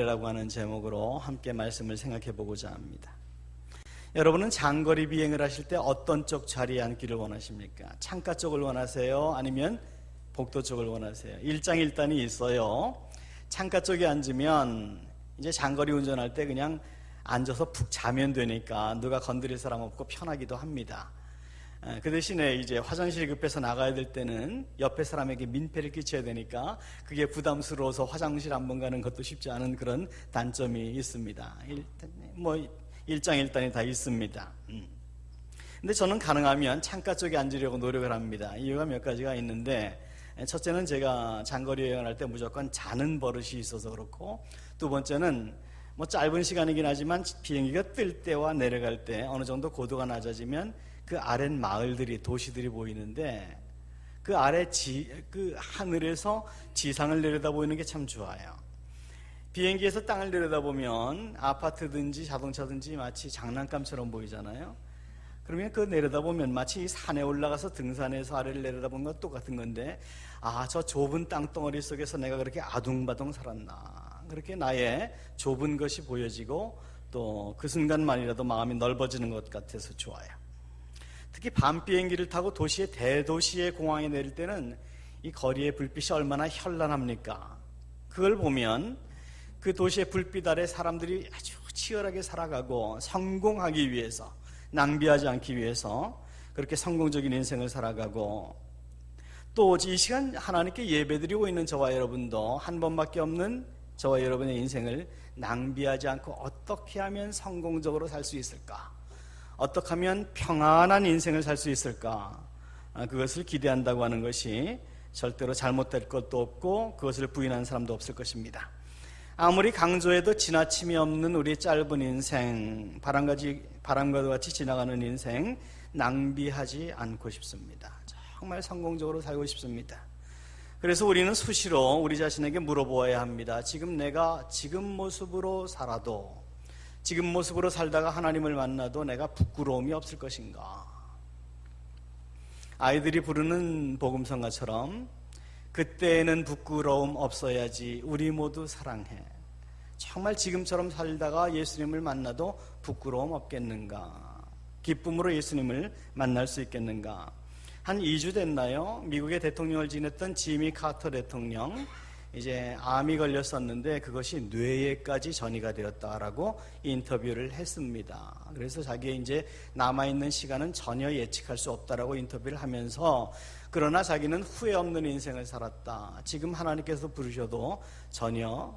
미래라고 하는 제목으로 함께 말씀을 생각해 보고자 합니다. 여러분은 장거리 비행을 하실 때 어떤 쪽 자리에 앉기를 원하십니까? 창가 쪽을 원하세요? 아니면 복도 쪽을 원하세요? 일장일단이 있어요. 창가 쪽에 앉으면 이제 장거리 운전할 때 그냥 앉아서 푹 자면 되니까 누가 건드릴 사람 없고 편하기도 합니다. 그 대신에 이제 화장실 급해서 나가야 될 때는 옆에 사람에게 민폐를 끼쳐야 되니까 그게 부담스러워서 화장실 한 번 가는 것도 쉽지 않은 그런 단점이 있습니다. 일장일단이 다 있습니다. 근데 저는 가능하면 창가 쪽에 앉으려고 노력을 합니다. 이유가 몇 가지가 있는데, 첫째는 제가 장거리 여행을 할 때 무조건 자는 버릇이 있어서 그렇고, 두 번째는 짧은 시간이긴 하지만 비행기가 뜰 때와 내려갈 때 어느 정도 고도가 낮아지면 그 아랫 마을들이, 도시들이 보이는데 그 아래 그 하늘에서 지상을 내려다보이는 게 참 좋아요. 비행기에서 땅을 내려다보면 아파트든지 자동차든지 마치 장난감처럼 보이잖아요. 그러면 그 내려다보면 마치 산에 올라가서 등산해서 아래를 내려다보는 것 똑같은 건데, 저 좁은 땅덩어리 속에서 내가 그렇게 아둥바둥 살았나, 그렇게 나의 좁은 것이 보여지고 또 그 순간만이라도 마음이 넓어지는 것 같아서 좋아요. 특히 밤 비행기를 타고 도시의 대도시의 공항에 내릴 때는 이 거리의 불빛이 얼마나 현란합니까? 그걸 보면 그 도시의 불빛 아래 사람들이 아주 치열하게 살아가고 성공하기 위해서, 낭비하지 않기 위해서 그렇게 성공적인 인생을 살아가고, 또 이 시간 하나님께 예배드리고 있는 저와 여러분도 한 번밖에 없는 저와 여러분의 인생을 낭비하지 않고 어떻게 하면 성공적으로 살 수 있을까? 어떻게 하면 평안한 인생을 살 수 있을까? 그것을 기대한다고 하는 것이 절대로 잘못될 것도 없고 그것을 부인하는 사람도 없을 것입니다. 아무리 강조해도 지나침이 없는 우리 짧은 인생, 바람과도 같이 지나가는 인생 낭비하지 않고 싶습니다. 정말 성공적으로 살고 싶습니다. 그래서 우리는 수시로 우리 자신에게 물어보아야 합니다. 지금 내가 지금 모습으로 살아도, 지금 모습으로 살다가 하나님을 만나도 내가 부끄러움이 없을 것인가? 아이들이 부르는 복음성가처럼 그때는 부끄러움 없어야지 우리 모두 사랑해. 정말 지금처럼 살다가 예수님을 만나도 부끄러움 없겠는가? 기쁨으로 예수님을 만날 수 있겠는가? 한 2주 됐나요? 미국의 대통령을 지냈던 지미 카터 대통령, 이제 암이 걸렸었는데 그것이 뇌에까지 전이가 되었다라고 인터뷰를 했습니다. 그래서 자기의 이제 남아있는 시간은 전혀 예측할 수 없다라고 인터뷰를 하면서, 그러나 자기는 후회 없는 인생을 살았다. 지금 하나님께서 부르셔도 전혀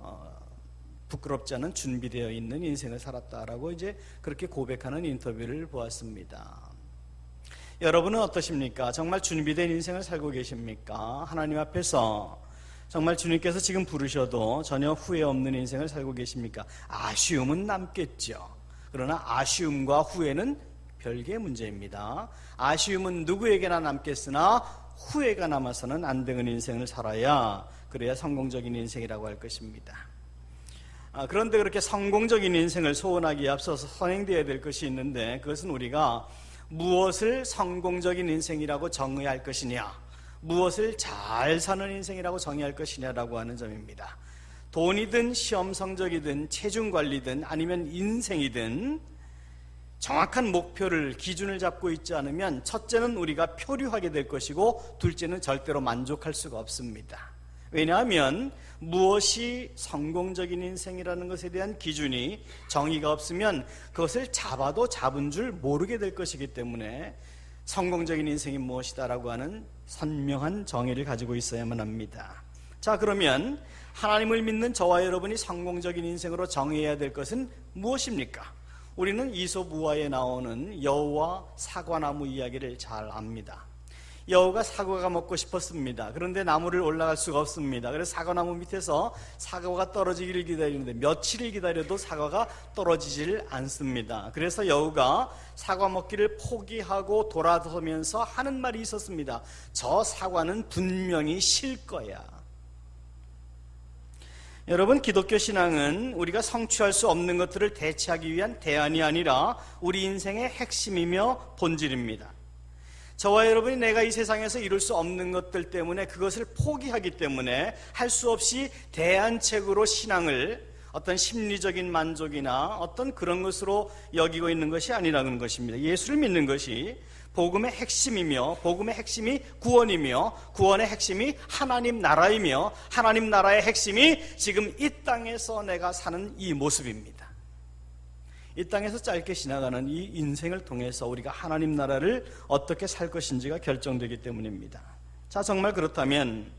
부끄럽지 않은 준비되어 있는 인생을 살았다라고 이제 그렇게 고백하는 인터뷰를 보았습니다. 여러분은 어떠십니까? 정말 준비된 인생을 살고 계십니까? 하나님 앞에서 정말 주님께서 지금 부르셔도 전혀 후회 없는 인생을 살고 계십니까? 아쉬움은 남겠죠. 그러나 아쉬움과 후회는 별개의 문제입니다. 아쉬움은 누구에게나 남겠으나 후회가 남아서는 안 되는 인생을 살아야, 그래야 성공적인 인생이라고 할 것입니다. 그런데 그렇게 성공적인 인생을 소원하기에 앞서서 선행되어야 될 것이 있는데, 그것은 우리가 무엇을 성공적인 인생이라고 정의할 것이냐, 무엇을 잘 사는 인생이라고 정의할 것이냐라고 하는 점입니다. 돈이든 시험 성적이든 체중 관리든 아니면 인생이든 정확한 목표를, 기준을 잡고 있지 않으면 첫째는 우리가 표류하게 될 것이고, 둘째는 절대로 만족할 수가 없습니다. 왜냐하면 무엇이 성공적인 인생이라는 것에 대한 기준이, 정의가 없으면 그것을 잡아도 잡은 줄 모르게 될 것이기 때문에 성공적인 인생이 무엇이다라고 하는 선명한 정의를 가지고 있어야만 합니다. 자, 그러면 하나님을 믿는 저와 여러분이 성공적인 인생으로 정의해야 될 것은 무엇입니까? 우리는 이솝 우화에 나오는 여우와 사과나무 이야기를 잘 압니다. 여우가 사과가 먹고 싶었습니다. 그런데 나무를 올라갈 수가 없습니다. 그래서 사과나무 밑에서 사과가 떨어지기를 기다리는데 며칠을 기다려도 사과가 떨어지질 않습니다. 그래서 여우가 사과 먹기를 포기하고 돌아서면서 하는 말이 있었습니다. 저 사과는 분명히 실 거야. 여러분, 기독교 신앙은 우리가 성취할 수 없는 것들을 대체하기 위한 대안이 아니라 우리 인생의 핵심이며 본질입니다. 저와 여러분이 내가 이 세상에서 이룰 수 없는 것들 때문에, 그것을 포기하기 때문에 할 수 없이 대안책으로 신앙을, 어떤 심리적인 만족이나 어떤 그런 것으로 여기고 있는 것이 아니라는 것입니다. 예수를 믿는 것이 복음의 핵심이며, 복음의 핵심이 구원이며, 구원의 핵심이 하나님 나라이며, 하나님 나라의 핵심이 지금 이 땅에서 내가 사는 이 모습입니다. 이 땅에서 짧게 지나가는 이 인생을 통해서 우리가 하나님 나라를 어떻게 살 것인지가 결정되기 때문입니다. 자, 정말 그렇다면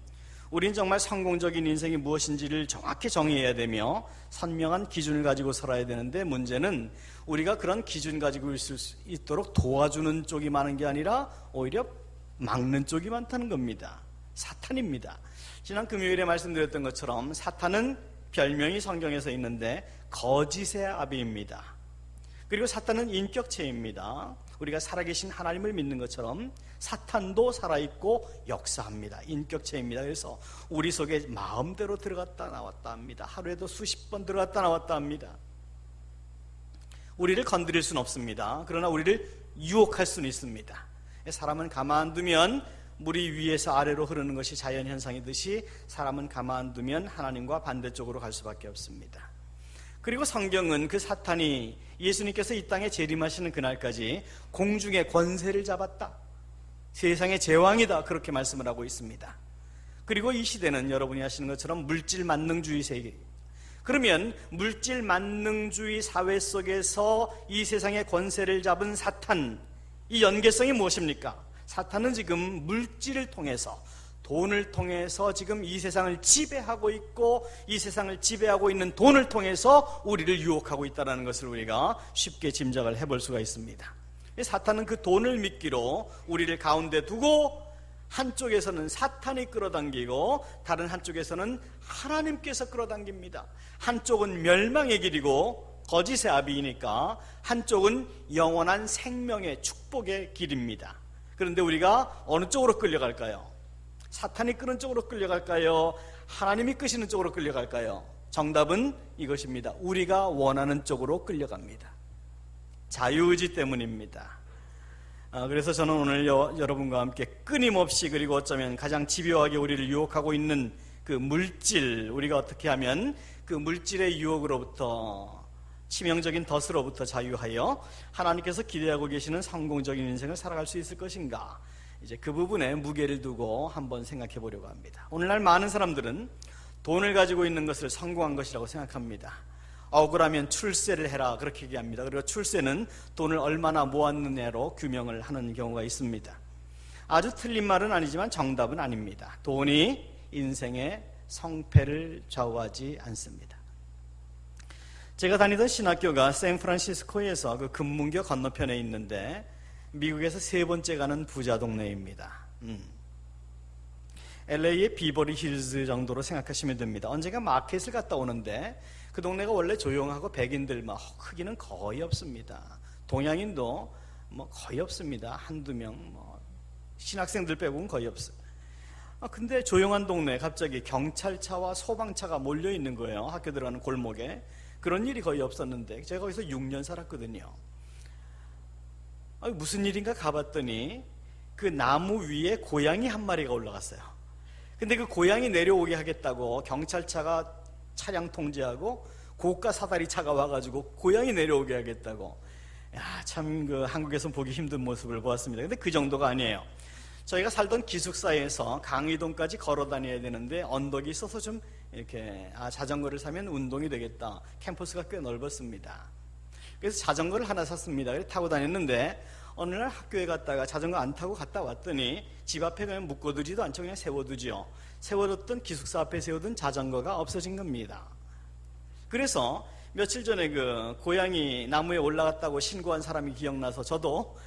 우린 정말 성공적인 인생이 무엇인지를 정확히 정의해야 되며 선명한 기준을 가지고 살아야 되는데, 문제는 우리가 그런 기준 가지고 있을 수 있도록 도와주는 쪽이 많은 게 아니라 오히려 막는 쪽이 많다는 겁니다. 사탄입니다. 지난 금요일에 말씀드렸던 것처럼 사탄은 별명이 성경에서 있는데 거짓의 아비입니다. 그리고 사탄은 인격체입니다. 우리가 살아계신 하나님을 믿는 것처럼 사탄도 살아있고 역사합니다. 인격체입니다. 그래서 우리 속에 마음대로 들어갔다 나왔다 합니다. 하루에도 수십 번 들어갔다 나왔다 합니다. 우리를 건드릴 수는 없습니다. 그러나 우리를 유혹할 수는 있습니다. 사람은 가만두면 물이 위에서 아래로 흐르는 것이 자연현상이듯이 사람은 가만두면 하나님과 반대쪽으로 갈 수밖에 없습니다. 그리고 성경은 그 사탄이 예수님께서 이 땅에 재림하시는 그날까지 공중의 권세를 잡았다, 세상의 제왕이다, 그렇게 말씀을 하고 있습니다. 그리고 이 시대는 여러분이 아시는 것처럼 물질 만능주의 세계. 그러면 물질 만능주의 사회 속에서 이 세상의 권세를 잡은 사탄, 이 연계성이 무엇입니까? 사탄은 지금 물질을 통해서, 돈을 통해서 지금 이 세상을 지배하고 있고, 이 세상을 지배하고 있는 돈을 통해서 우리를 유혹하고 있다는 것을 우리가 쉽게 짐작을 해볼 수가 있습니다. 사탄은 그 돈을 미끼로 우리를 가운데 두고 한쪽에서는 사탄이 끌어당기고 다른 한쪽에서는 하나님께서 끌어당깁니다. 한쪽은 멸망의 길이고 거짓의 아비이니까 한쪽은 영원한 생명의 축복의 길입니다. 그런데 우리가 어느 쪽으로 끌려갈까요? 사탄이 끄는 쪽으로 끌려갈까요? 하나님이 끄시는 쪽으로 끌려갈까요? 정답은 이것입니다. 우리가 원하는 쪽으로 끌려갑니다. 자유의지 때문입니다. 그래서 저는 오늘 여러분과 함께 끊임없이, 그리고 어쩌면 가장 집요하게 우리를 유혹하고 있는 그 물질, 우리가 어떻게 하면 그 물질의 유혹으로부터, 치명적인 덫으로부터 자유하여 하나님께서 기대하고 계시는 성공적인 인생을 살아갈 수 있을 것인가, 이제 그 부분에 무게를 두고 한번 생각해 보려고 합니다. 오늘날 많은 사람들은 돈을 가지고 있는 것을 성공한 것이라고 생각합니다. 억울하면 출세를 해라, 그렇게 얘기합니다. 그리고 출세는 돈을 얼마나 모았느냐로 규명을 하는 경우가 있습니다. 아주 틀린 말은 아니지만 정답은 아닙니다. 돈이 인생의 성패를 좌우하지 않습니다. 제가 다니던 신학교가 샌프란시스코에서 그 금문교 건너편에 있는데 미국에서 세 번째 가는 부자 동네입니다. LA의 비버리 힐즈 정도로 생각하시면 됩니다. 언젠가 마켓을 갔다 오는데 그 동네가 원래 조용하고 백인들 흑인은 거의 없습니다. 동양인도 거의 없습니다. 한두 명, 신학생들 빼고는 거의 없어요. 근데 조용한 동네에 갑자기 경찰차와 소방차가 몰려 있는 거예요. 학교 들어가는 골목에. 그런 일이 거의 없었는데 제가 거기서 6년 살았거든요. 무슨 일인가 가봤더니 그 나무 위에 고양이 한 마리가 올라갔어요. 근데 그 고양이 내려오게 하겠다고 경찰차가 차량 통제하고 고가 사다리 차가 와가지고 고양이 내려오게 하겠다고. 참 그 한국에서 보기 힘든 모습을 보았습니다. 근데 그 정도가 아니에요. 저희가 살던 기숙사에서 강의동까지 걸어 다녀야 되는데 언덕이 있어서 좀 이렇게 자전거를 사면 운동이 되겠다. 캠퍼스가 꽤 넓었습니다. 그래서 자전거를 하나 샀습니다. 그래서 타고 다녔는데 어느 날 학교에 갔다가 자전거 안 타고 갔다 왔더니 집 앞에 그냥 묶어두지도 않죠. 그냥 세워두죠. 세워뒀던 기숙사 앞에 세워둔 자전거가 없어진 겁니다. 그래서 며칠 전에 그 고양이 나무에 올라갔다고 신고한 사람이 기억나서 저도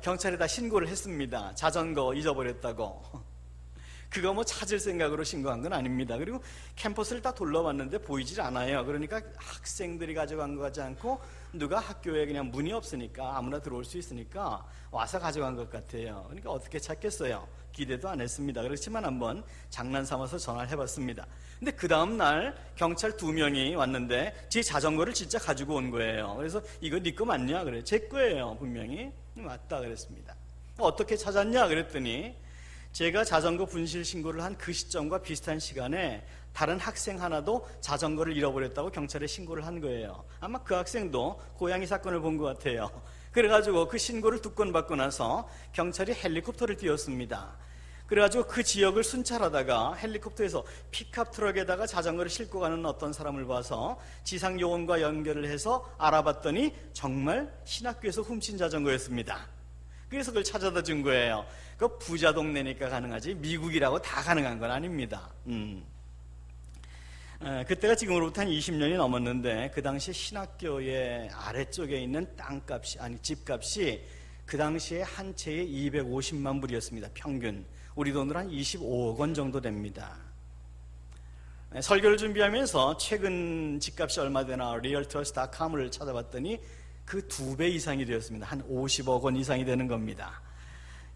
경찰에다 신고를 했습니다. 자전거 잊어버렸다고. 그거 찾을 생각으로 신고한 건 아닙니다. 그리고 캠퍼스를 다 둘러봤는데 보이질 않아요. 그러니까 학생들이 가져간 거 같지 않고 누가 학교에 그냥 문이 없으니까 아무나 들어올 수 있으니까 와서 가져간 것 같아요. 그러니까 어떻게 찾겠어요? 기대도 안 했습니다. 그렇지만 한번 장난 삼아서 전화를 해봤습니다. 근데 그 다음 날 경찰 2명이 왔는데 제 자전거를 진짜 가지고 온 거예요. 그래서 이거 네 거 맞냐? 그래. 제 거예요. 분명히. 맞다 그랬습니다. 어떻게 찾았냐? 그랬더니 제가 자전거 분실 신고를 한 그 시점과 비슷한 시간에 다른 학생 하나도 자전거를 잃어버렸다고 경찰에 신고를 한 거예요. 아마 그 학생도 고양이 사건을 본 것 같아요. 그래가지고 그 신고를 두 건 받고 나서 경찰이 헬리콥터를 띄웠습니다. 그래가지고 그 지역을 순찰하다가 헬리콥터에서 픽업 트럭에다가 자전거를 싣고 가는 어떤 사람을 봐서 지상 요원과 연결을 해서 알아봤더니 정말 신학교에서 훔친 자전거였습니다. 그래서 그걸 찾아다 준 거예요. 그 부자 동네니까 가능하지 미국이라고 다 가능한 건 아닙니다. 그때가 지금으로부터 한 20년이 넘었는데 그 당시에 신학교의 아래쪽에 있는 집값이 그 당시에 한 채에 250만 불이었습니다. 평균. 우리 돈으로 한 25억 원 정도 됩니다. 설교를 준비하면서 최근 집값이 얼마 되나 realtors.com을 찾아봤더니 그 2배 이상이 되었습니다. 한 50억 원 이상이 되는 겁니다.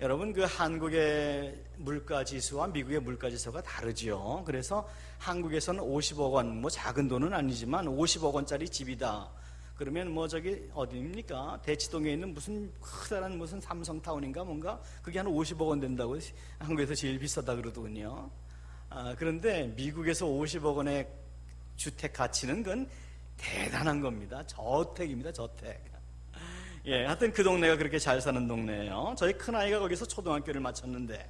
여러분, 그 한국의 물가지수와 미국의 물가지수가 다르지요. 그래서 한국에서는 50억 원, 뭐 작은 돈은 아니지만 50억 원짜리 집이다. 그러면 어디입니까? 대치동에 있는 무슨 커다란 무슨 삼성타운인가 뭔가 그게 한 50억 원 된다고 한국에서 제일 비싸다 그러더군요. 그런데 미국에서 50억 원의 주택 가치는 그건 대단한 겁니다. 저택입니다, 저택. 하여튼 그 동네가 그렇게 잘 사는 동네예요. 저희 큰아이가 거기서 초등학교를 마쳤는데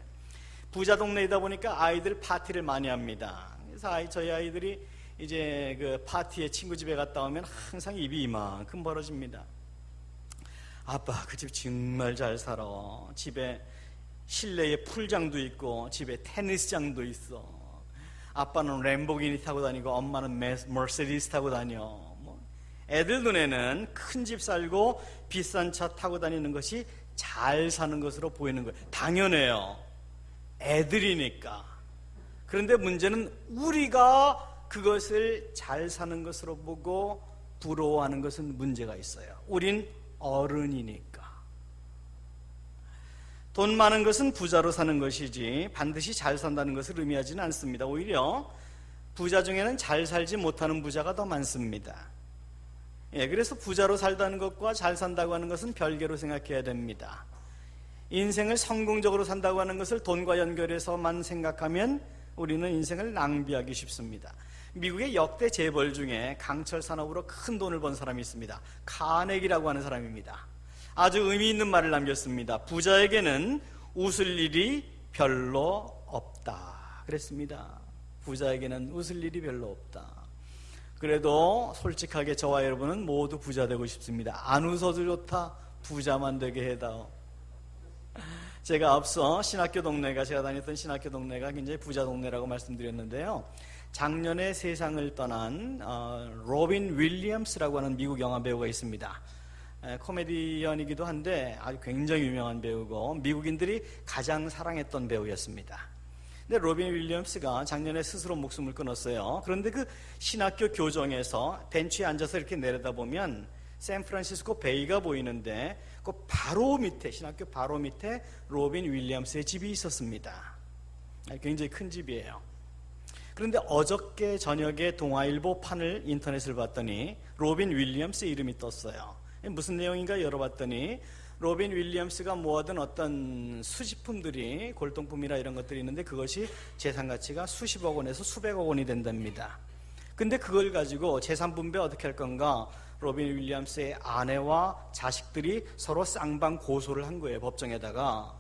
부자 동네이다 보니까 아이들 파티를 많이 합니다. 그래서 저희 아이들이 이제 그 파티에 친구 집에 갔다 오면 항상 입이 이만큼 벌어집니다. 아빠, 그 집 정말 잘 살아. 집에 실내에 풀장도 있고 집에 테니스장도 있어. 아빠는 램보기니 타고 다니고 엄마는 머세디스 타고 다녀. 애들 눈에는 큰 집 살고 비싼 차 타고 다니는 것이 잘 사는 것으로 보이는 거예요. 당연해요. 애들이니까. 그런데 문제는 우리가 그것을 잘 사는 것으로 보고 부러워하는 것은 문제가 있어요. 우린 어른이니까. 돈 많은 것은 부자로 사는 것이지 반드시 잘 산다는 것을 의미하지는 않습니다. 오히려 부자 중에는 잘 살지 못하는 부자가 더 많습니다. 그래서 부자로 살다는 것과 잘 산다고 하는 것은 별개로 생각해야 됩니다. 인생을 성공적으로 산다고 하는 것을 돈과 연결해서만 생각하면 우리는 인생을 낭비하기 쉽습니다. 미국의 역대 재벌 중에 강철 산업으로 큰 돈을 번 사람이 있습니다. 카네기라고 하는 사람입니다. 아주 의미 있는 말을 남겼습니다. 부자에게는 웃을 일이 별로 없다 그랬습니다. 부자에게는 웃을 일이 별로 없다. 그래도 솔직하게 저와 여러분은 모두 부자 되고 싶습니다. 안 웃어도 좋다. 부자만 되게 해다오. 제가 앞서 제가 다녔던 신학교 동네가 굉장히 부자 동네라고 말씀드렸는데요. 작년에 세상을 떠난 로빈 윌리엄스라고 하는 미국 영화 배우가 있습니다. 코미디언이기도 한데 아주 굉장히 유명한 배우고 미국인들이 가장 사랑했던 배우였습니다. 근데 로빈 윌리엄스가 작년에 스스로 목숨을 끊었어요. 그런데 그 신학교 교정에서 벤치에 앉아서 이렇게 내려다보면 샌프란시스코 베이가 보이는데 그 바로 밑에, 신학교 바로 밑에 로빈 윌리엄스의 집이 있었습니다. 굉장히 큰 집이에요. 그런데 어저께 저녁에 동아일보 판을 인터넷을 봤더니 로빈 윌리엄스 이름이 떴어요. 무슨 내용인가 열어봤더니 로빈 윌리엄스가 모아둔 어떤 수집품들이 골동품이나 이런 것들이 있는데 그것이 재산 가치가 수십억 원에서 수백억 원이 된답니다. 근데 그걸 가지고 재산 분배 어떻게 할 건가? 로빈 윌리엄스의 아내와 자식들이 서로 쌍방 고소를 한 거예요. 법정에다가.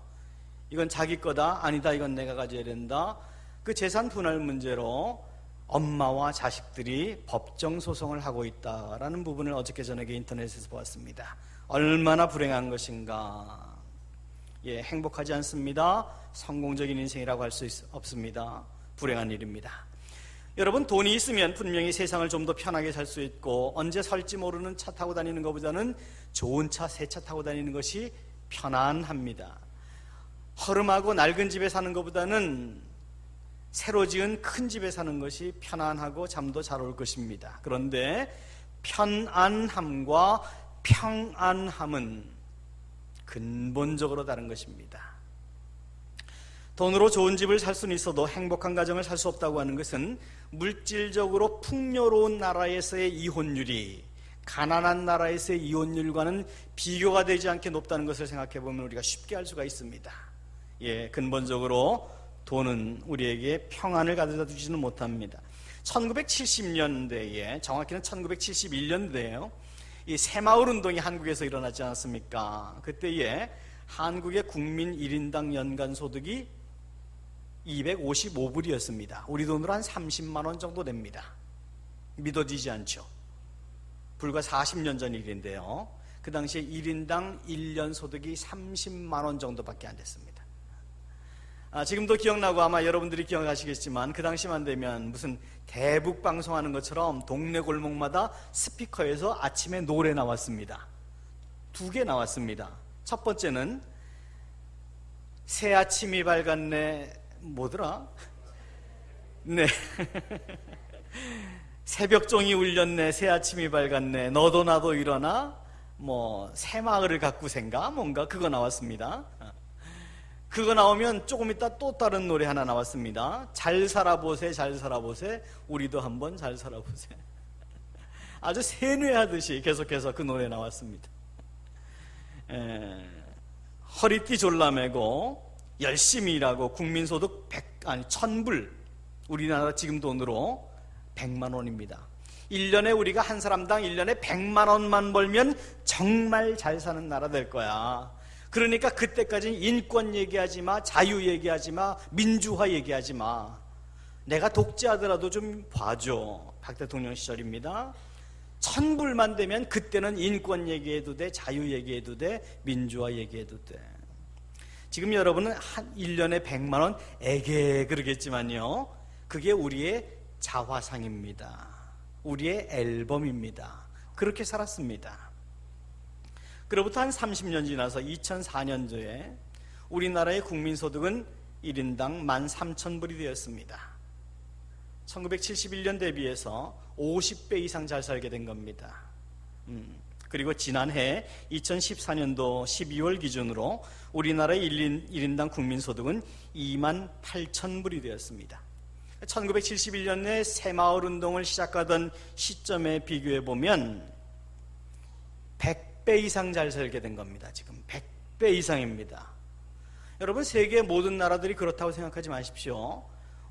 이건 자기 거다. 아니다. 이건 내가 가져야 된다. 그 재산 분할 문제로 엄마와 자식들이 법정 소송을 하고 있다라는 부분을 어저께 저녁에 인터넷에서 보았습니다. 얼마나 불행한 것인가. 행복하지 않습니다. 성공적인 인생이라고 할 수 없습니다. 불행한 일입니다. 여러분, 돈이 있으면 분명히 세상을 좀 더 편하게 살 수 있고 언제 살지 모르는 차 타고 다니는 것보다는 좋은 차, 새 차 타고 다니는 것이 편안합니다. 허름하고 낡은 집에 사는 것보다는 새로 지은 큰 집에 사는 것이 편안하고 잠도 잘 올 것입니다. 그런데 편안함과 평안함은 근본적으로 다른 것입니다. 돈으로 좋은 집을 살 수는 있어도 행복한 가정을 살 수 없다고 하는 것은 물질적으로 풍요로운 나라에서의 이혼율이 가난한 나라에서의 이혼율과는 비교가 되지 않게 높다는 것을 생각해 보면 우리가 쉽게 알 수가 있습니다. 근본적으로 돈은 우리에게 평안을 가져다 주지는 못합니다. 1970년대에, 정확히는 1971년대에요. 이 새마을 운동이 한국에서 일어나지 않았습니까? 그때에 한국의 국민 1인당 연간 소득이 255불이었습니다. 우리 돈으로 한 30만 원 정도 됩니다. 믿어지지 않죠? 불과 40년 전 일인데요. 그 당시에 1인당 1년 소득이 30만 원 정도밖에 안 됐습니다. 지금도 기억나고 아마 여러분들이 기억하시겠지만 그 당시만 되면 무슨 대북 방송하는 것처럼 동네 골목마다 스피커에서 아침에 노래 나왔습니다. 2개 나왔습니다. 첫 번째는 새 아침이 밝았네, 뭐더라? 네. 새벽종이 울렸네, 새 아침이 밝았네, 너도 나도 일어나, 새마을을 가꾸센가 뭔가 그거 나왔습니다. 그거 나오면 조금 있다 또 다른 노래 하나 나왔습니다. 잘 살아보세, 잘 살아보세, 우리도 한번 잘 살아보세. 아주 세뇌하듯이 계속해서 그 노래 나왔습니다. 허리띠 졸라매고 열심히 일하고 국민소득 1000불, 우리나라 지금 돈으로 100만 원입니다. 1년에 우리가 한 사람당 1년에 100만 원만 벌면 정말 잘 사는 나라 될 거야. 그러니까 그때까지는 인권 얘기하지 마, 자유 얘기하지 마, 민주화 얘기하지 마. 내가 독재하더라도 좀 봐줘. 박 대통령 시절입니다. 1000불만 되면 그때는 인권 얘기해도 돼, 자유 얘기해도 돼, 민주화 얘기해도 돼. 지금 여러분은 한 1년에 100만 원 에게 그러겠지만요, 그게 우리의 자화상입니다. 우리의 앨범입니다. 그렇게 살았습니다. 그로부터 한 30년 지나서 2004년도에 우리나라의 국민소득은 1인당 13,000불이 되었습니다. 1971년 대비해서 50배 이상 잘 살게 된 겁니다. 그리고 지난해 2014년도 12월 기준으로 우리나라의 1인당 국민소득은 28,000불이 되었습니다. 1971년에 새마을 운동을 시작하던 시점에 비교해보면 100배 이상 잘 살게 된 겁니다. 지금 100배 이상입니다. 여러분, 세계 모든 나라들이 그렇다고 생각하지 마십시오.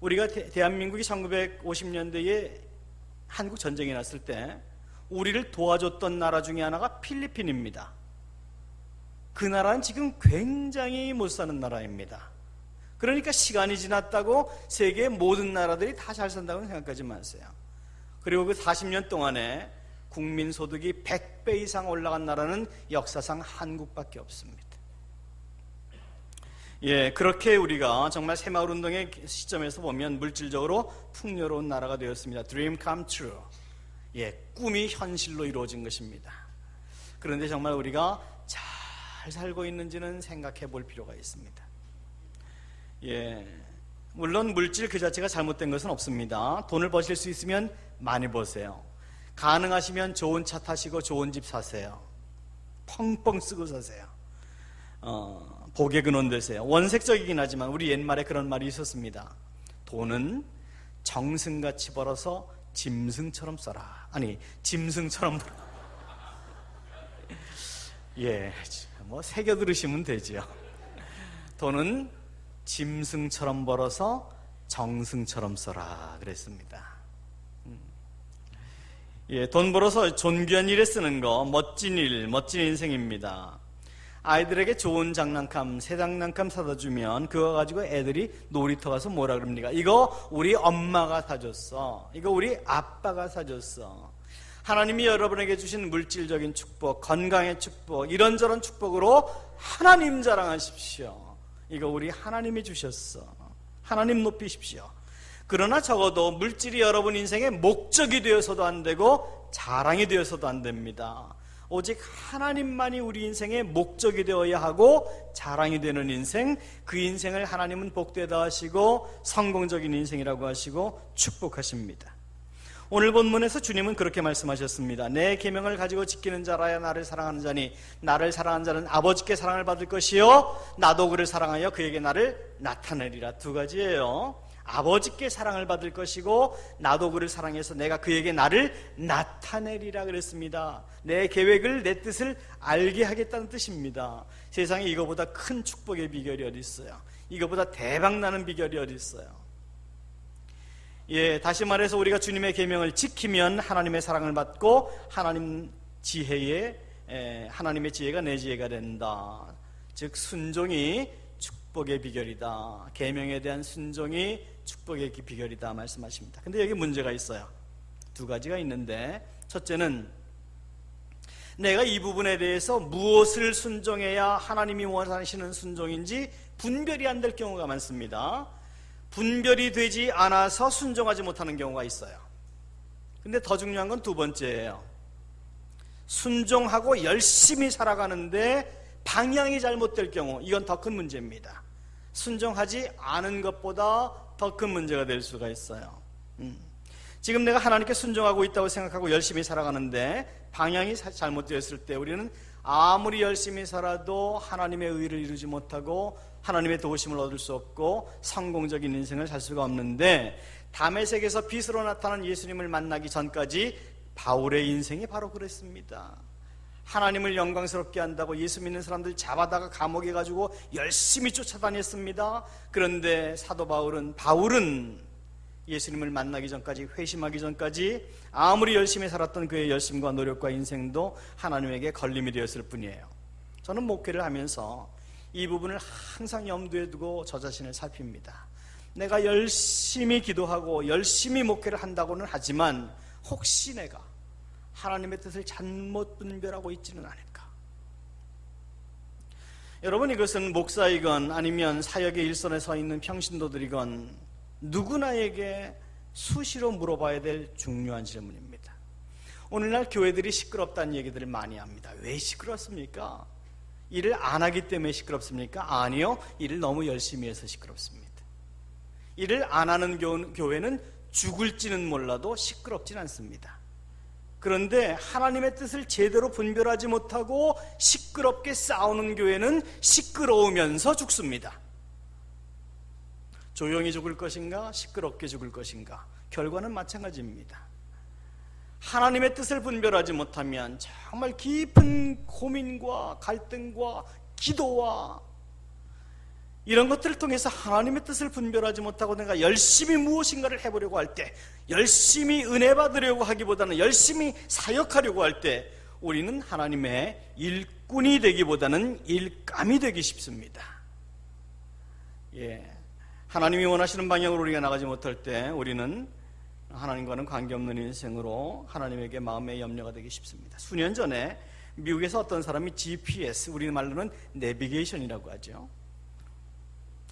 우리가 대한민국이 1950년대에 한국 전쟁이 났을 때 우리를 도와줬던 나라 중에 하나가 필리핀입니다. 그 나라는 지금 굉장히 못 사는 나라입니다. 그러니까 시간이 지났다고 세계 모든 나라들이 다 잘 산다고 생각하지 마세요. 그리고 그 40년 동안에 국민소득이 100배 이상 올라간 나라는 역사상 한국밖에 없습니다. 그렇게 우리가 정말 새마을 운동의 시점에서 보면 물질적으로 풍요로운 나라가 되었습니다. Dream come true. 꿈이 현실로 이루어진 것입니다. 그런데 정말 우리가 잘 살고 있는지는 생각해 볼 필요가 있습니다. 물론 물질 그 자체가 잘못된 것은 없습니다. 돈을 버실 수 있으면 많이 버세요. 가능하시면 좋은 차 타시고 좋은 집 사세요. 펑펑 쓰고 사세요. 복의 근원 되세요. 원색적이긴 하지만 우리 옛말에 그런 말이 있었습니다. 돈은 정승같이 벌어서 짐승처럼 써라. 아니, 짐승처럼 벌어. 새겨 들으시면 되죠. 돈은 짐승처럼 벌어서 정승처럼 써라 그랬습니다. 돈 벌어서 존귀한 일에 쓰는 거, 멋진 일, 멋진 인생입니다. 아이들에게 좋은 장난감, 새 장난감 사다 주면 그거 가지고 애들이 놀이터 가서 뭐라 그럽니까? 이거 우리 엄마가 사줬어. 이거 우리 아빠가 사줬어. 하나님이 여러분에게 주신 물질적인 축복, 건강의 축복, 이런저런 축복으로 하나님 자랑하십시오. 이거 우리 하나님이 주셨어. 하나님 높이십시오. 그러나 적어도 물질이 여러분 인생의 목적이 되어서도 안 되고 자랑이 되어서도 안 됩니다. 오직 하나님만이 우리 인생의 목적이 되어야 하고 자랑이 되는 인생, 그 인생을 하나님은 복되다 하시고 성공적인 인생이라고 하시고 축복하십니다. 오늘 본문에서 주님은 그렇게 말씀하셨습니다. 내 계명을 가지고 지키는 자라야 나를 사랑하는 자니 나를 사랑하는 자는 아버지께 사랑을 받을 것이요 나도 그를 사랑하여 그에게 나를 나타내리라. 두 가지예요. 아버지께 사랑을 받을 것이고 나도 그를 사랑해서 내가 그에게 나를 나타내리라 그랬습니다. 내 계획을, 내 뜻을 알게 하겠다는 뜻입니다. 세상에 이거보다 큰 축복의 비결이 어디 있어요? 이거보다 대박나는 비결이 어디 있어요? 다시 말해서 우리가 주님의 계명을 지키면 하나님의 사랑을 받고 하나님의 지혜가 내 지혜가 된다. 즉 순종이 축복의 비결이다. 계명에 대한 순종이 축복의 비결이다 말씀하십니다. 근데 여기 문제가 있어요. 두 가지가 있는데, 첫째는 내가 이 부분에 대해서 무엇을 순종해야 하나님이 원하시는 순종인지 분별이 안 될 경우가 많습니다. 분별이 되지 않아서 순종하지 못하는 경우가 있어요. 근데 더 중요한 건 두 번째예요. 순종하고 열심히 살아가는데 방향이 잘못될 경우, 이건 더 큰 문제입니다. 순종하지 않은 것보다 더 큰 문제가 될 수가 있어요. 지금 내가 하나님께 순종하고 있다고 생각하고 열심히 살아가는데 방향이 잘못되었을 때 우리는 아무리 열심히 살아도 하나님의 의를 이루지 못하고 하나님의 도우심을 얻을 수 없고 성공적인 인생을 살 수가 없는데, 다메섹에서 빛으로 나타난 예수님을 만나기 전까지 바울의 인생이 바로 그랬습니다. 하나님을 영광스럽게 한다고 예수 믿는 사람들 잡아다가 감옥에 가지고 열심히 쫓아다녔습니다. 그런데 사도 바울은 예수님을 만나기 전까지, 회심하기 전까지 아무리 열심히 살았던 그의 열심과 노력과 인생도 하나님에게 걸림이 되었을 뿐이에요. 저는 목회를 하면서 이 부분을 항상 염두에 두고 저 자신을 살핍니다. 내가 열심히 기도하고 열심히 목회를 한다고는 하지만 혹시 내가 하나님의 뜻을 잘못 분별하고 있지는 않을까? 여러분, 이것은 목사이건 아니면 사역의 일선에 서 있는 평신도들이건 누구나에게 수시로 물어봐야 될 중요한 질문입니다. 오늘날 교회들이 시끄럽다는 얘기들을 많이 합니다. 왜 시끄럽습니까? 일을 안 하기 때문에 시끄럽습니까? 아니요, 일을 너무 열심히 해서 시끄럽습니다. 일을 안 하는 교회는 죽을지는 몰라도 시끄럽진 않습니다. 그런데 하나님의 뜻을 제대로 분별하지 못하고 시끄럽게 싸우는 교회는 시끄러우면서 죽습니다. 조용히 죽을 것인가, 시끄럽게 죽을 것인가, 결과는 마찬가지입니다. 하나님의 뜻을 분별하지 못하면 정말 깊은 고민과 갈등과 기도와 이런 것들을 통해서 하나님의 뜻을 분별하지 못하고 내가 열심히 무엇인가를 해보려고 할 때, 열심히 은혜 받으려고 하기보다는 열심히 사역하려고 할 때 우리는 하나님의 일꾼이 되기보다는 일감이 되기 쉽습니다. 하나님이 원하시는 방향으로 우리가 나가지 못할 때 우리는 하나님과는 관계없는 인생으로 하나님에게 마음의 염려가 되기 쉽습니다. 수년 전에 미국에서 어떤 사람이 GPS, 우리말로는 내비게이션이라고 하죠.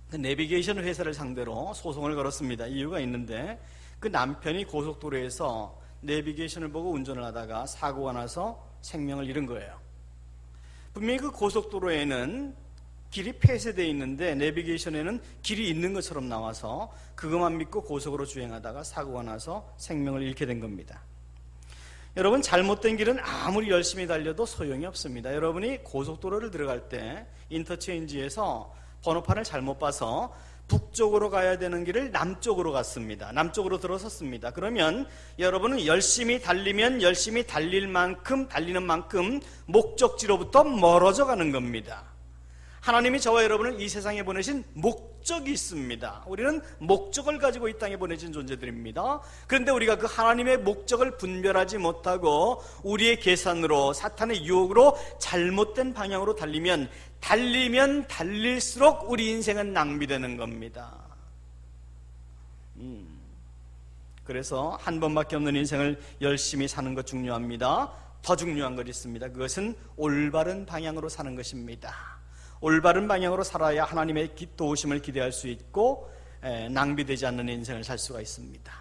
그 내비게이션 회사를 상대로 소송을 걸었습니다. 이유가 있는데, 그 남편이 고속도로에서 내비게이션을 보고 운전을 하다가 사고가 나서 생명을 잃은 거예요. 분명히 그 고속도로에는 길이 폐쇄되어 있는데 내비게이션에는 길이 있는 것처럼 나와서 그것만 믿고 고속으로 주행하다가 사고가 나서 생명을 잃게 된 겁니다. 여러분, 잘못된 길은 아무리 열심히 달려도 소용이 없습니다. 여러분이 고속도로를 들어갈 때 인터체인지에서 번호판을 잘못 봐서 북쪽으로 가야 되는 길을 남쪽으로 갔습니다. 남쪽으로 들어섰습니다. 그러면 여러분은 열심히 달리면 열심히 달리는 만큼 목적지로부터 멀어져 가는 겁니다. 하나님이 저와 여러분을 이 세상에 보내신 목적이 있습니다. 우리는 목적을 가지고 이 땅에 보내진 존재들입니다. 그런데 우리가 그 하나님의 목적을 분별하지 못하고 우리의 계산으로, 사탄의 유혹으로 잘못된 방향으로 달리면 달릴수록 우리 인생은 낭비되는 겁니다. 그래서 한 번밖에 없는 인생을 열심히 사는 것 중요합니다. 더 중요한 것이 있습니다. 그것은 올바른 방향으로 사는 것입니다. 올바른 방향으로 살아야 하나님의 도우심을 기대할 수 있고 낭비되지 않는 인생을 살 수가 있습니다.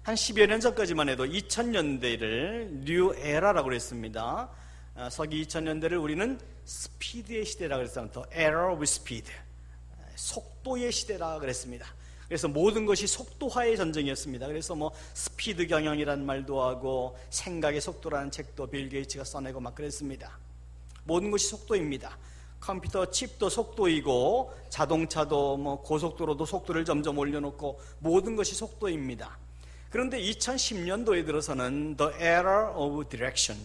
한 10여 년 전까지만 해도 2000년대를 뉴 에라라고 그랬습니다. 서기 2000년대를 우리는 스피드의 시대라고 그랬어요. The era of speed, 속도의 시대라 그랬습니다. 그래서 모든 것이 속도화의 전쟁이었습니다. 그래서 스피드 경영이라는 말도 하고 생각의 속도라는 책도 빌 게이츠가 써내고 막 그랬습니다. 모든 것이 속도입니다. 컴퓨터 칩도 속도이고 자동차도 고속도로도 속도를 점점 올려놓고 모든 것이 속도입니다. 그런데 2010년도에 들어서는 The era of direction,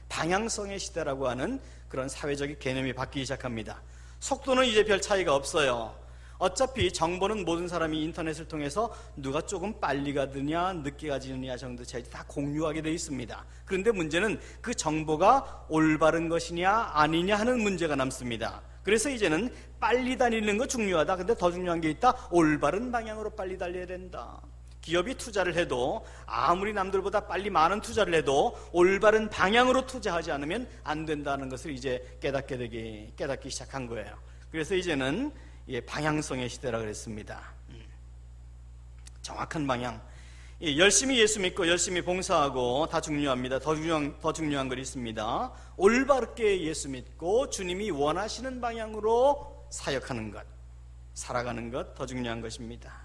방향성의 시대라고 하는 그런 사회적인 개념이 바뀌기 시작합니다. 속도는 이제 별 차이가 없어요. 어차피 정보는 모든 사람이 인터넷을 통해서 누가 조금 빨리 가느냐 늦게 가느냐 정도 차이 다 공유하게 되어 있습니다. 그런데 문제는 그 정보가 올바른 것이냐 아니냐 하는 문제가 남습니다. 그래서 이제는 빨리 다니는 거 중요하다. 근데 더 중요한 게 있다. 올바른 방향으로 빨리 달려야 된다. 기업이 투자를 해도 아무리 남들보다 빨리 많은 투자를 해도 올바른 방향으로 투자하지 않으면 안 된다는 것을 이제 깨닫기 시작한 거예요. 그래서 이제는 방향성의 시대라 그랬습니다. 정확한 방향. 열심히 예수 믿고 열심히 봉사하고 다 중요합니다. 더 중요한 건 있습니다. 올바르게 예수 믿고 주님이 원하시는 방향으로 사역하는 것, 살아가는 것 더 중요한 것입니다.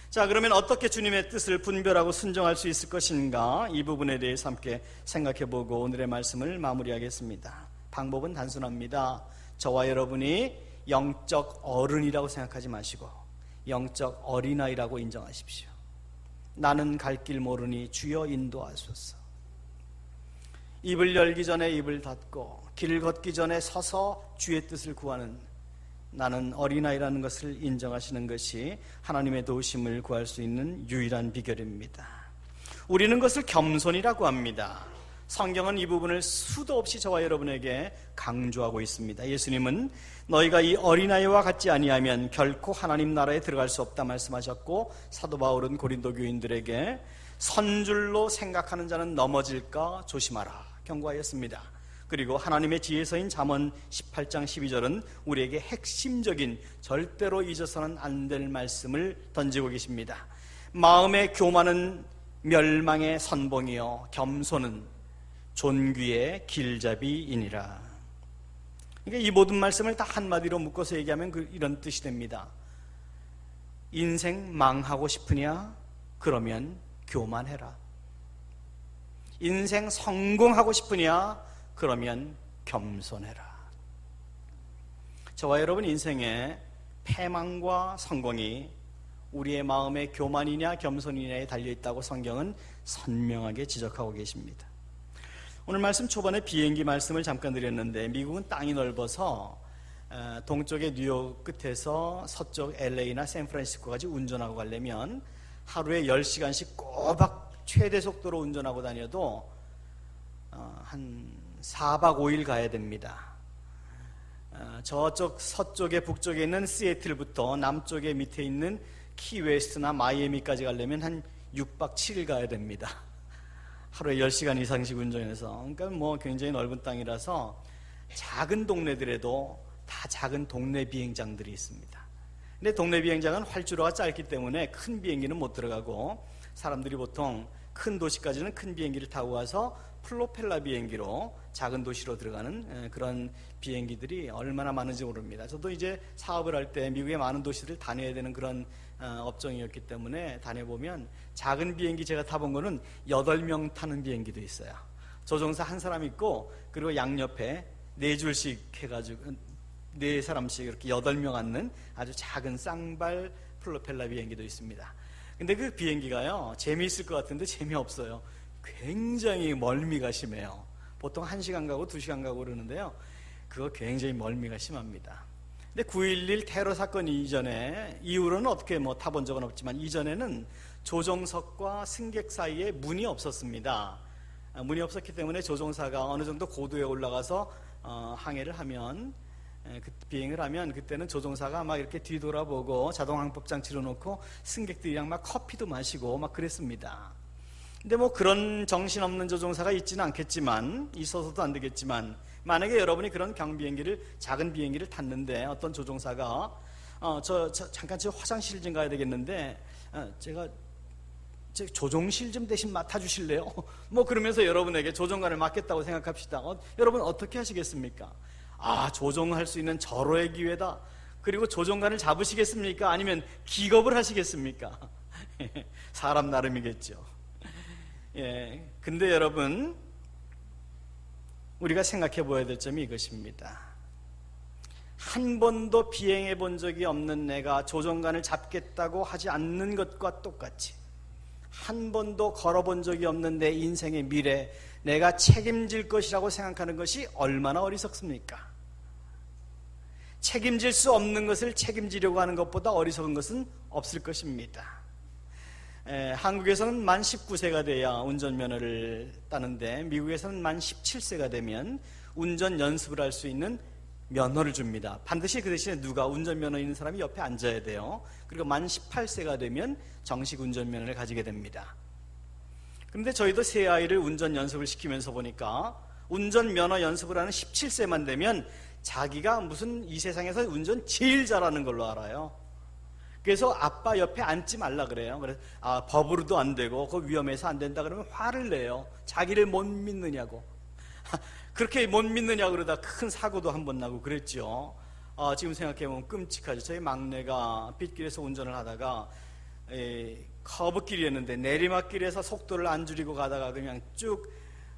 자, 그러면 어떻게 주님의 뜻을 분별하고 순종할 수 있을 것인가? 이 부분에 대해서 함께 생각해보고 오늘의 말씀을 마무리하겠습니다. 방법은 단순합니다. 저와 여러분이 영적 어른이라고 생각하지 마시고 영적 어린아이라고 인정하십시오. 나는 갈 길 모르니 주여 인도하소서. 입을 열기 전에 입을 닫고 길을 걷기 전에 서서 주의 뜻을 구하는 나는 어린아이라는 것을 인정하시는 것이 하나님의 도우심을 구할 수 있는 유일한 비결입니다. 우리는 그것을 겸손이라고 합니다. 성경은 이 부분을 수도 없이 저와 여러분에게 강조하고 있습니다. 예수님은 너희가 이 어린아이와 같지 아니하면 결코 하나님 나라에 들어갈 수 없다 말씀하셨고, 사도 바울은 고린도 교인들에게 선줄로 생각하는 자는 넘어질까 조심하라 경고하였습니다. 그리고 하나님의 지혜서인 잠언 18장 12절은 우리에게 핵심적인 절대로 잊어서는 안 될 말씀을 던지고 계십니다. 마음의 교만은 멸망의 선봉이요 겸손은 존귀의 길잡이이니라. 그러니까 이 모든 말씀을 다 한마디로 묶어서 얘기하면 이런 뜻이 됩니다. 인생 망하고 싶으냐? 그러면 교만해라. 인생 성공하고 싶으냐? 그러면 겸손해라. 저와 여러분 인생의 패망과 성공이 우리의 마음의 교만이냐 겸손이냐에 달려있다고 성경은 선명하게 지적하고 계십니다. 오늘 말씀 초반에 비행기 말씀을 잠깐 드렸는데, 미국은 땅이 넓어서 동쪽의 뉴욕 끝에서 서쪽 LA나 샌프란시스코까지 운전하고 가려면 하루에 10시간씩 꼬박 최대 속도로 운전하고 다녀도 한 4박 5일 가야 됩니다. 저쪽 서쪽에 북쪽에 있는 시애틀부터 남쪽에 밑에 있는 키웨스트나 마이애미까지 가려면 한 6박 7일 가야 됩니다. 하루에 10시간 이상씩 운전해서. 그러니까 굉장히 넓은 땅이라서 작은 동네들에도 다 작은 동네 비행장들이 있습니다. 근데 동네 비행장은 활주로가 짧기 때문에 큰 비행기는 못 들어가고, 사람들이 보통 큰 도시까지는 큰 비행기를 타고 가서 플로펠러 비행기로 작은 도시로 들어가는 그런 비행기들이 얼마나 많은지 모릅니다. 저도 이제 사업을 할 때 미국의 많은 도시들을 다녀야 되는 그런 업종이었기 때문에 다녀보면 작은 비행기 제가 타본 거는 8명 타는 비행기도 있어요. 조종사 한 사람 있고, 그리고 양옆에 4줄씩 해가지고 4사람씩 이렇게 8명 앉는 아주 작은 쌍발 플로펠러 비행기도 있습니다. 근데 그 비행기가요, 재미있을 것 같은데 재미없어요. 굉장히 멀미가 심해요. 보통 1시간 가고 2시간 가고 그러는데요, 그거 굉장히 멀미가 심합니다. 근데 9.11 테러 사건 이후로는 어떻게 타본 적은 없지만, 이전에는 조종석과 승객 사이에 문이 없었습니다. 문이 없었기 때문에 조종사가 어느 정도 고도에 올라가서 항해를 하면, 비행을 하면, 그때는 조종사가 막 이렇게 뒤돌아보고 자동항법장치로 놓고 승객들이랑 막 커피도 마시고 막 그랬습니다. 근데 그런 정신없는 조종사가 있지는 않겠지만, 있어서도 안 되겠지만, 만약에 여러분이 그런 경비행기를, 작은 비행기를 탔는데 어떤 조종사가 잠깐 저 화장실 좀 가야 되겠는데 제가 조종실 좀 대신 맡아주실래요? 그러면서 여러분에게 조종관을 맡겠다고 생각합시다. 여러분 어떻게 하시겠습니까? 조종할 수 있는 절호의 기회다. 그리고 조종관을 잡으시겠습니까? 아니면 기겁을 하시겠습니까? 사람 나름이겠죠. 근데 여러분, 우리가 생각해 보아야 될 점이 이것입니다. 한 번도 비행해 본 적이 없는 내가 조종관을 잡겠다고 하지 않는 것과 똑같이, 한 번도 걸어본 적이 없는 내 인생의 미래, 내가 책임질 것이라고 생각하는 것이 얼마나 어리석습니까? 책임질 수 없는 것을 책임지려고 하는 것보다 어리석은 것은 없을 것입니다. 한국에서는 만 19세가 돼야 운전면허를 따는데 미국에서는 만 17세가 되면 운전 연습을 할 수 있는 면허를 줍니다. 반드시 그 대신에 누가 운전면허 있는 사람이 옆에 앉아야 돼요. 그리고 만 18세가 되면 정식 운전면허를 가지게 됩니다. 그런데 저희도 새 아이를 운전 연습을 시키면서 보니까 운전면허 연습을 하는 17세만 되면 자기가 무슨 이 세상에서 운전 제일 잘하는 걸로 알아요. 그래서 아빠 옆에 앉지 말라 그래요. 그래서 법으로도 안 되고 그거 위험해서 안 된다 그러면 화를 내요. 자기를 못 믿느냐고. 그렇게 못 믿느냐고 그러다 큰 사고도 한 번 나고 그랬죠. 지금 생각해보면 끔찍하죠. 저희 막내가 빗길에서 운전을 하다가 커브길이었는데 내리막길에서 속도를 안 줄이고 가다가 그냥 쭉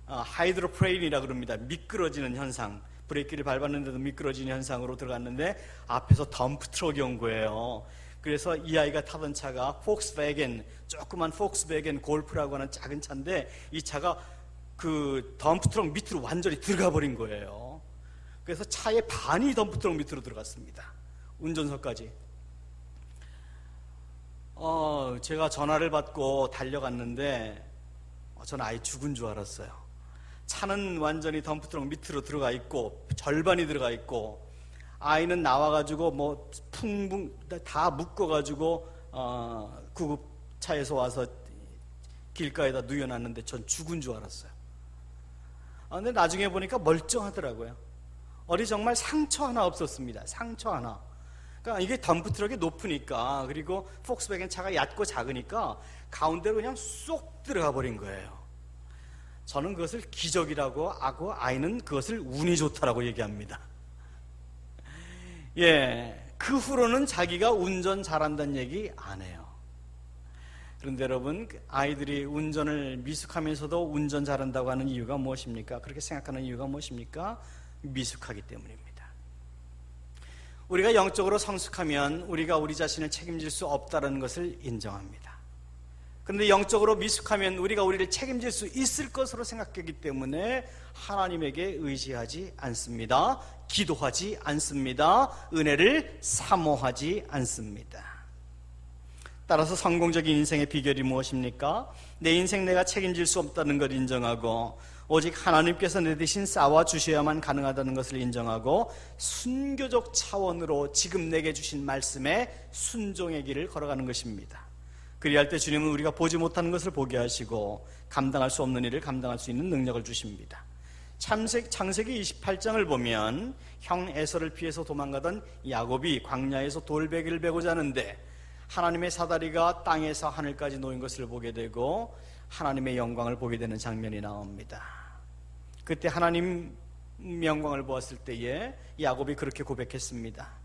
하이드로프레인이라 그럽니다. 미끄러지는 현상. 브레이크를 밟았는데도 미끄러지는 현상으로 들어갔는데 앞에서 덤프 트럭이 온 거예요. 그래서 이 아이가 타던 차가 폭스베겐, 조그만 폭스베겐 골프라고 하는 작은 차인데 이 차가 그 덤프 트럭 밑으로 완전히 들어가 버린 거예요. 그래서 차의 반이 덤프 트럭 밑으로 들어갔습니다. 운전석까지. 제가 전화를 받고 달려갔는데 저는 아예 죽은 줄 알았어요. 차는 완전히 덤프트럭 밑으로 들어가 있고 절반이 들어가 있고 아이는 나와가지고 뭐 풍붕 다 묶어가지고 구급차에서 와서 길가에다 누워놨는데 전 죽은 줄 알았어요. 근데 나중에 보니까 멀쩡하더라고요. 어디 정말 상처 하나 없었습니다. 상처 하나. 그러니까 이게 덤프트럭이 높으니까 그리고 폭스베겐 차가 얕고 작으니까 가운데로 그냥 쏙 들어가 버린 거예요. 저는 그것을 기적이라고 하고 아이는 그것을 운이 좋다라고 얘기합니다. 그 후로는 자기가 운전 잘한다는 얘기 안 해요. 그런데 여러분, 아이들이 운전을 미숙하면서도 운전 잘한다고 하는 이유가 무엇입니까? 그렇게 생각하는 이유가 무엇입니까? 미숙하기 때문입니다. 우리가 영적으로 성숙하면 우리가 우리 자신을 책임질 수 없다는 것을 인정합니다. 그런데 영적으로 미숙하면 우리가 우리를 책임질 수 있을 것으로 생각하기 때문에 하나님에게 의지하지 않습니다. 기도하지 않습니다. 은혜를 사모하지 않습니다. 따라서 성공적인 인생의 비결이 무엇입니까? 내 인생 내가 책임질 수 없다는 걸 인정하고 오직 하나님께서 내 대신 싸워주셔야만 가능하다는 것을 인정하고 순교적 차원으로 지금 내게 주신 말씀에 순종의 길을 걸어가는 것입니다. 그리할 때 주님은 우리가 보지 못하는 것을 보게 하시고 감당할 수 없는 일을 감당할 수 있는 능력을 주십니다. 창세기 28장을 보면 형 에서를 피해서 도망가던 야곱이 광야에서 돌베개를 베고자 하는데 하나님의 사다리가 땅에서 하늘까지 놓인 것을 보게 되고 하나님의 영광을 보게 되는 장면이 나옵니다. 그때 하나님 영광을 보았을 때에 야곱이 그렇게 고백했습니다.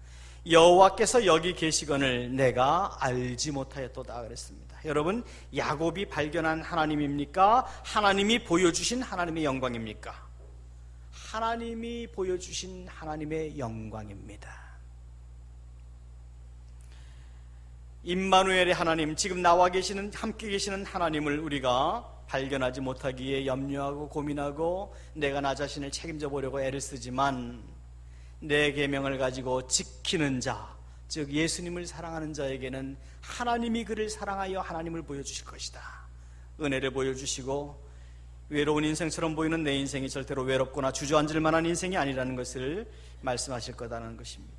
여호와께서 여기 계시거늘 내가 알지 못하였도다 그랬습니다. 여러분, 야곱이 발견한 하나님입니까? 하나님이 보여주신 하나님의 영광입니까? 하나님이 보여주신 하나님의 영광입니다. 임마누엘의 하나님, 지금 나와 계시는 함께 계시는 하나님을 우리가 발견하지 못하기에 염려하고 고민하고 내가 나 자신을 책임져 보려고 애를 쓰지만 내 계명을 가지고 지키는 자, 즉 예수님을 사랑하는 자에게는 하나님이 그를 사랑하여 하나님을 보여주실 것이다. 은혜를 보여주시고 외로운 인생처럼 보이는 내 인생이 절대로 외롭거나 주저앉을 만한 인생이 아니라는 것을 말씀하실 거다라는 것입니다.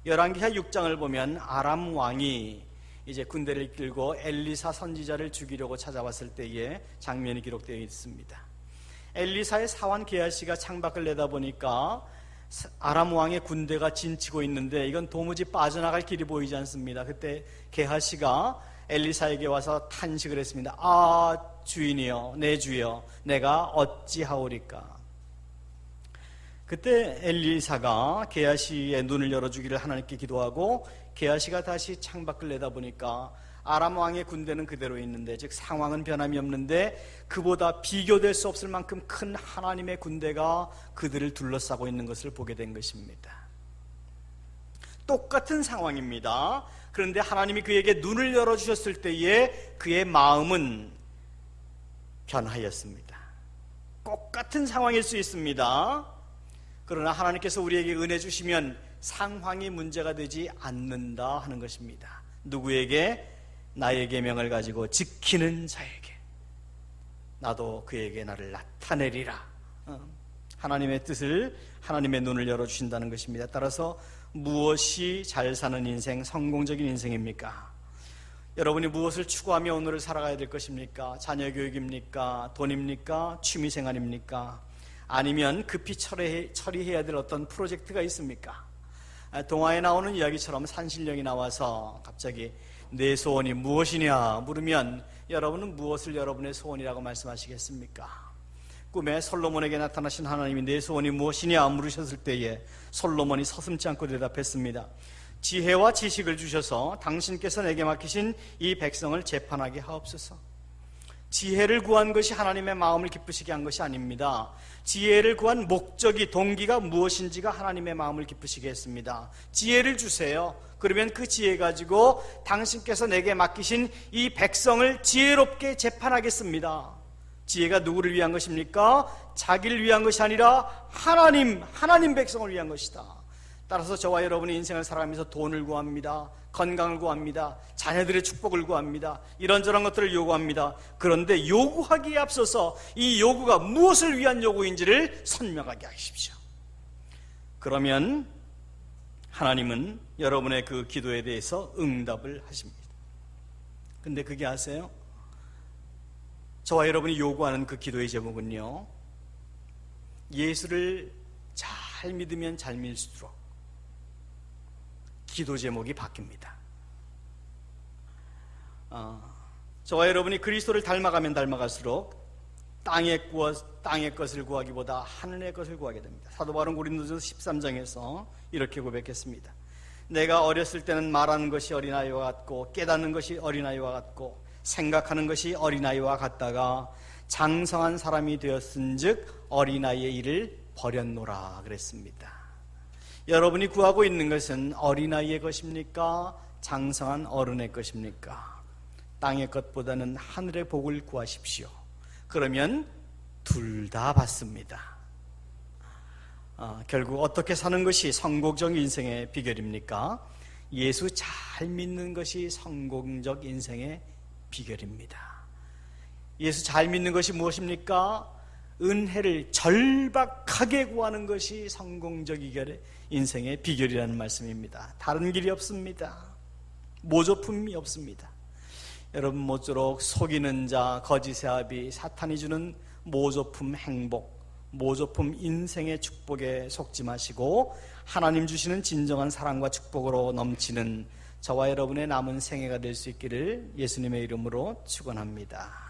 열왕기하 6장을 보면 아람 왕이 이제 군대를 이끌고 엘리사 선지자를 죽이려고 찾아왔을 때의 장면이 기록되어 있습니다. 엘리사의 사환 게하시가 창밖을 내다보니까 아람 왕의 군대가 진치고 있는데 이건 도무지 빠져나갈 길이 보이지 않습니다. 그때 게하시가 엘리사에게 와서 탄식을 했습니다. 아, 주인이여, 내 주여, 내가 어찌하오리까. 그때 엘리사가 게하시의 눈을 열어주기를 하나님께 기도하고 게하시가 다시 창밖을 내다보니까 아람 왕의 군대는 그대로 있는데, 즉 상황은 변함이 없는데 그보다 비교될 수 없을 만큼 큰 하나님의 군대가 그들을 둘러싸고 있는 것을 보게 된 것입니다. 똑같은 상황입니다. 그런데 하나님이 그에게 눈을 열어주셨을 때에 그의 마음은 변하였습니다. 똑같은 상황일 수 있습니다. 그러나 하나님께서 우리에게 은혜 주시면 상황이 문제가 되지 않는다 하는 것입니다. 누구에게? 나의 계명을 가지고 지키는 자에게 나도 그에게 나를 나타내리라. 하나님의 뜻을, 하나님의 눈을 열어주신다는 것입니다. 따라서 무엇이 잘 사는 인생, 성공적인 인생입니까? 여러분이 무엇을 추구하며 오늘을 살아가야 될 것입니까? 자녀 교육입니까? 돈입니까? 취미생활입니까? 아니면 급히 처리해야 될 어떤 프로젝트가 있습니까? 동화에 나오는 이야기처럼 산신령이 나와서 갑자기 내 소원이 무엇이냐 물으면 여러분은 무엇을 여러분의 소원이라고 말씀하시겠습니까? 꿈에 솔로몬에게 나타나신 하나님이 내 소원이 무엇이냐 물으셨을 때에 솔로몬이 서슴지 않고 대답했습니다. 지혜와 지식을 주셔서 당신께서 내게 맡기신 이 백성을 재판하게 하옵소서. 지혜를 구한 것이 하나님의 마음을 기쁘시게 한 것이 아닙니다. 지혜를 구한 목적이, 동기가 무엇인지가 하나님의 마음을 기쁘시게 했습니다. 지혜를 주세요. 그러면 그 지혜 가지고 당신께서 내게 맡기신 이 백성을 지혜롭게 재판하겠습니다. 지혜가 누구를 위한 것입니까? 자기를 위한 것이 아니라 하나님 백성을 위한 것이다. 따라서 저와 여러분의 인생을 살아가면서 돈을 구합니다. 건강을 구합니다. 자녀들의 축복을 구합니다. 이런저런 것들을 요구합니다. 그런데 요구하기에 앞서서 이 요구가 무엇을 위한 요구인지를 선명하게 하십시오. 그러면 하나님은 여러분의 그 기도에 대해서 응답을 하십니다. 근데 그게 아세요? 저와 여러분이 요구하는 그 기도의 제목은요, 예수를 잘 믿으면 잘 믿을수록 기도 제목이 바뀝니다. 저와 여러분이 그리스도를 닮아가면 닮아갈수록 땅의 것을 구하기보다 하늘의 것을 구하게 됩니다. 사도 바울은 고린도전서 13장에서 이렇게 고백했습니다. 내가 어렸을 때는 말하는 것이 어린아이와 같고 깨닫는 것이 어린아이와 같고 생각하는 것이 어린아이와 같다가 장성한 사람이 되었은즉 어린아이의 일을 버렸노라 그랬습니다. 여러분이 구하고 있는 것은 어린아이의 것입니까? 장성한 어른의 것입니까? 땅의 것보다는 하늘의 복을 구하십시오. 그러면 둘 다 받습니다. 결국 어떻게 사는 것이 성공적 인생의 비결입니까? 예수 잘 믿는 것이 성공적 인생의 비결입니다. 예수 잘 믿는 것이 무엇입니까? 은혜를 절박하게 구하는 것이 성공적 인생의 비결이라는 말씀입니다. 다른 길이 없습니다. 모조품이 없습니다. 여러분, 모쪼록 속이는 자, 거짓의 아비, 사탄이 주는 모조품 행복, 모조품 인생의 축복에 속지 마시고 하나님 주시는 진정한 사랑과 축복으로 넘치는 저와 여러분의 남은 생애가 될 수 있기를 예수님의 이름으로 축원합니다.